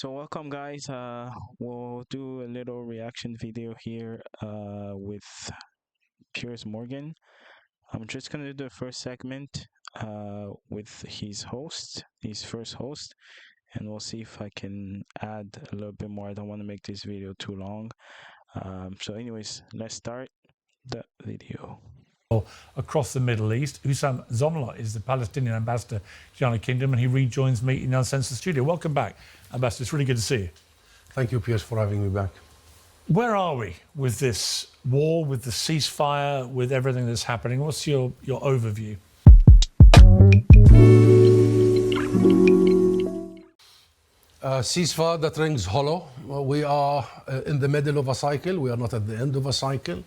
So welcome guys. We'll do a little reaction video here with Piers Morgan. I'm just gonna do the first segment with his first host, and we'll see if I can add a little bit more. I don't want to make this video too long. So anyways, let's start the video. Across the Middle East. Hussam Zomla is the Palestinian ambassador to the United Kingdom, and he rejoins me in Uncensored Studio. Welcome back, Ambassador. It's really good to see you. Thank you, Piers, for having me back. Where are we with this war, with the ceasefire, with everything that's happening? What's your overview? Ceasefire that rings hollow. We are in the middle of a cycle. We are not at the end of a cycle.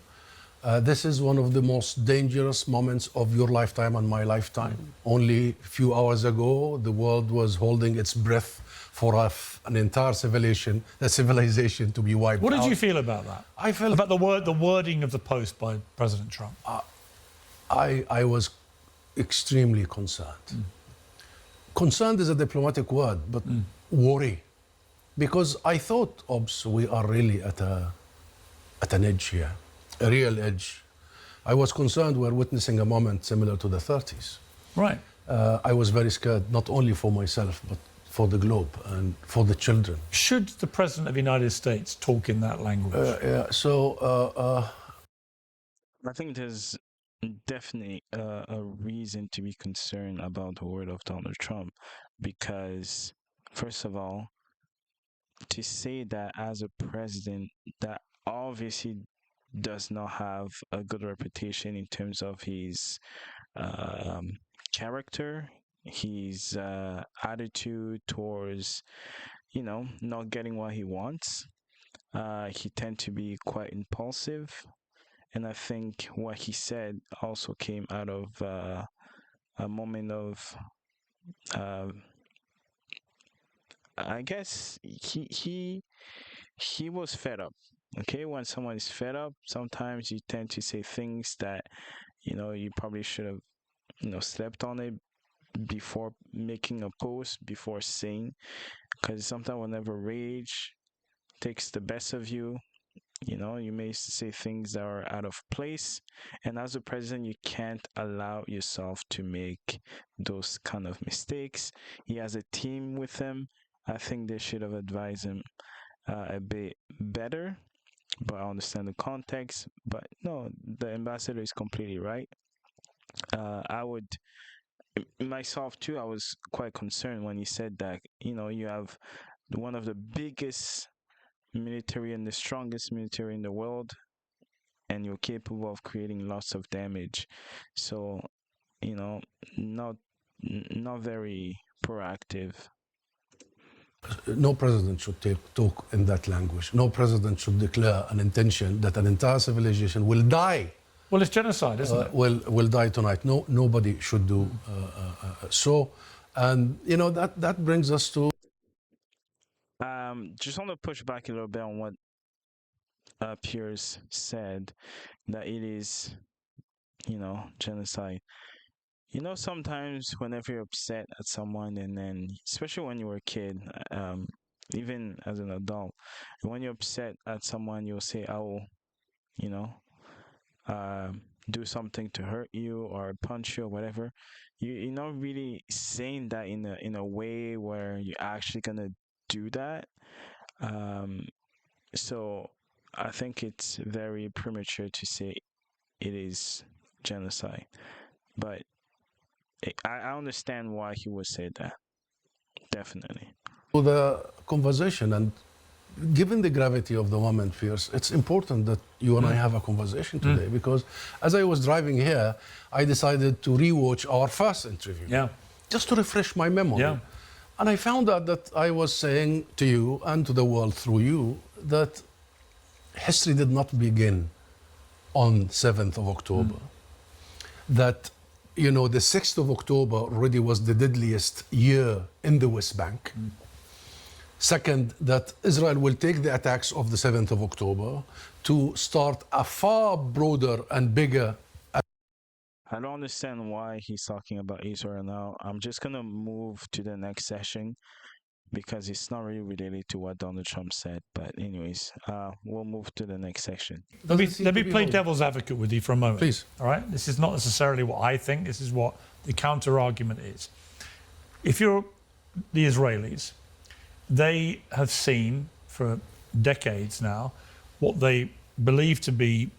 This is one of the most dangerous moments of your lifetime and my lifetime. Only a few hours ago, the world was holding its breath for an entire civilization to be wiped out. What did you feel about that? I felt about the wording of the post by President Trump. I was extremely concerned. Concerned is a diplomatic word, but worry. Because I thought, we are really at an edge here, a real edge. I was concerned we're witnessing a moment similar to the 30s. Right. I was very scared, not only for myself, but for the globe and for the children. Should the President of the United States talk in that language? I think there's definitely a reason to be concerned about the word of Donald Trump, because first of all, to say that as a president that obviously does not have a good reputation in terms of his character, his attitude towards, not getting what he wants. He tend to be quite impulsive, and I think what he said also came out of a moment of I guess he was fed up. Okay, when someone is fed up, sometimes you tend to say things that you probably should have slept on it before making a post, before saying, because sometimes whenever rage takes the best of you, you may say things that are out of place, and as a president you can't allow yourself to make those kind of mistakes. He has a team with him. I think they should have advised him a bit better, but I understand the context. But no, the ambassador is completely right. I would myself too, I was quite concerned when he said that you have one of the biggest military and the strongest military in the world, and you're capable of creating lots of damage. So not very proactive. No president should talk in that language. No president should declare an intention that an entire civilization will die. Well, it's genocide, isn't it? Will die tonight. No, nobody should do so. And that brings us to. Just want to push back a little bit on what Piers said, that it is, genocide. Sometimes whenever you're upset at someone, and then especially when you were a kid, even as an adult, when you're upset at someone, you'll say, "I will," do something to hurt you or punch you or whatever. You're not really saying that in a way where you're actually gonna do that. So I think it's very premature to say it is genocide, but I understand why he would say that. Definitely. To the conversation, and given the gravity of the moment, Piers, it's important that you and I have a conversation today, because as I was driving here, I decided to rewatch our first interview, just to refresh my memory. And I found out that I was saying to you and to the world through you that history did not begin on 7th of October. That, the 6th of October already was the deadliest year in the West Bank. Second, that Israel will take the attacks of the 7th of October to start a far broader and bigger. I don't understand why he's talking about Israel now. I'm just going to move to the next session because it's not really related to what Donald Trump said. But anyways, we'll move to the next section. Let Doesn't seem me to be play wrong. devil's advocate with you for a moment. Please. All right? This is not necessarily what I think. This is what the counter argument is. If you're the Israelis, they have seen for decades now what they believe to be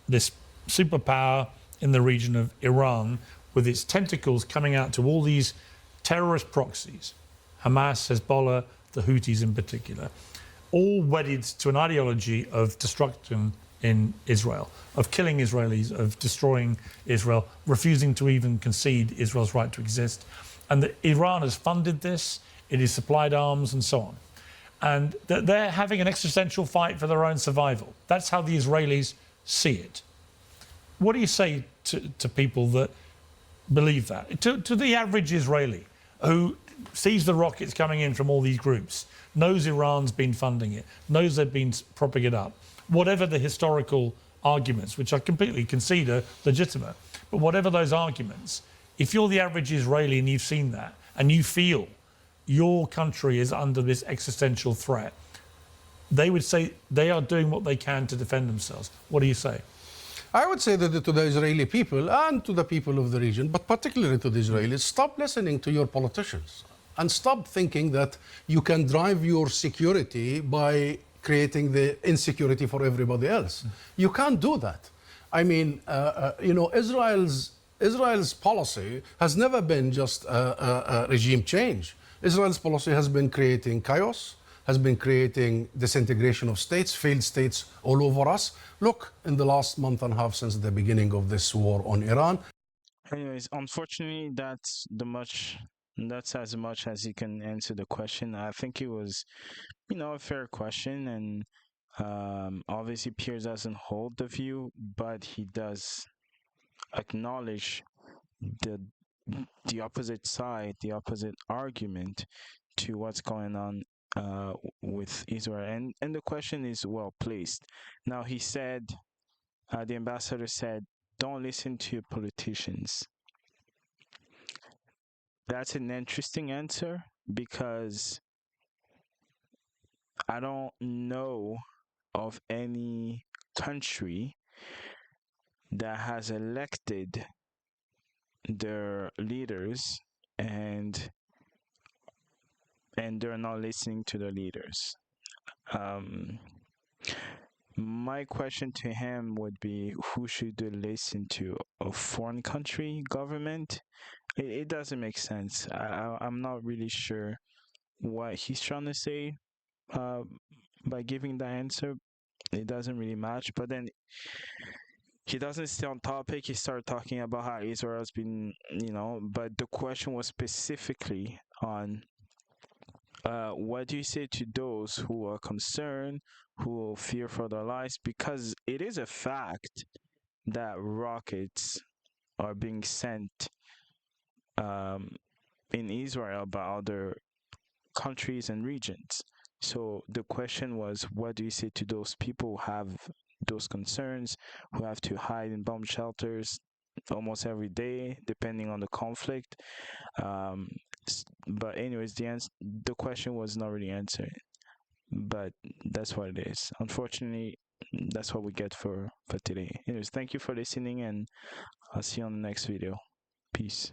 this superpower in the region of Iran, with its tentacles coming out to all these terrorist proxies, Hamas, Hezbollah, the Houthis in particular, all wedded to an ideology of destruction in Israel, of killing Israelis, of destroying Israel, refusing to even concede Israel's right to exist. And that Iran has funded this, it has supplied arms and so on. And they're having an existential fight for their own survival. That's how the Israelis see it. What do you say to people that believe that? To the average Israeli who sees the rockets coming in from all these groups, knows Iran's been funding it, knows they've been propping it up, whatever the historical arguments, which I completely concede are legitimate, but whatever those arguments, if you're the average Israeli and you've seen that, and you feel your country is under this existential threat, they would say they are doing what they can to defend themselves. What do you say? I would say that to the Israeli people and to the people of the region, but particularly to the Israelis, stop listening to your politicians and stop thinking that you can drive your security by creating the insecurity for everybody else. You can't do that. I mean, Israel's policy has never been just a regime change. Israel's policy has been creating chaos, has been creating disintegration of states, failed states all over us. Look, in the last month and a half since the beginning of this war on Iran. Anyways, unfortunately, that's as much as you can answer the question. I think it was, a fair question, and obviously Piers doesn't hold the view, but he does acknowledge the opposite side, the opposite argument to what's going on with Israel, and the question is well placed. Now, he said, the ambassador said, don't listen to politicians. That's an interesting answer, because I don't know of any country that has elected their leaders and they're not listening to the leaders. My question to him would be, who should they listen to? A foreign country government? It doesn't make sense. I'm not really sure what he's trying to say by giving the answer. It doesn't really match. But then he doesn't stay on topic. He started talking about how Israel's been, but the question was specifically on what do you say to those who are concerned, who fear for their lives? Because it is a fact that rockets are being sent in Israel by other countries and regions. So the question was, what do you say to those people who have those concerns, who have to hide in bomb shelters almost every day, depending on the conflict? But anyways, the question was not really answered. But that's what it is. Unfortunately, that's what we get for today. Anyways, thank you for listening, and I'll see you on the next video. Peace.